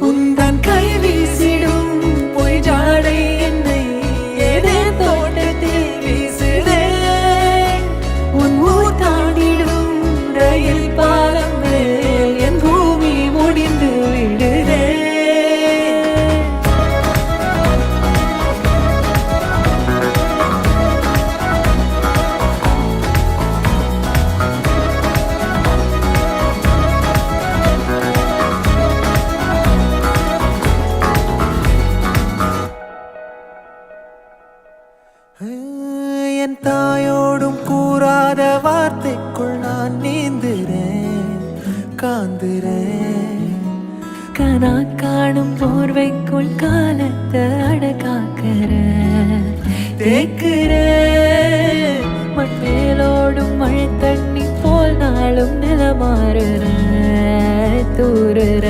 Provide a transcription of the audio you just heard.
உந்தன் கை வீசிடும் பொய் ஜாடை என்னை ஏதே தோட்டத்தில் வீசுதே. உன் ஊர் தாண்டிடும் ரயில் பாலம் மேல் என் பூமி முடிந்து விடுதே. என் தாயோடும் கூறாத வார்த்தைக்குள் நான் நீந்துறேன், காந்துறேன். கனா காணும் போர்வைக்குள் காலத்தை அடக்காக்கிற தேக்குற. மண் மேலோடும் மழை தண்ணி போல் நாளும் நிலமாறுற தூறுற.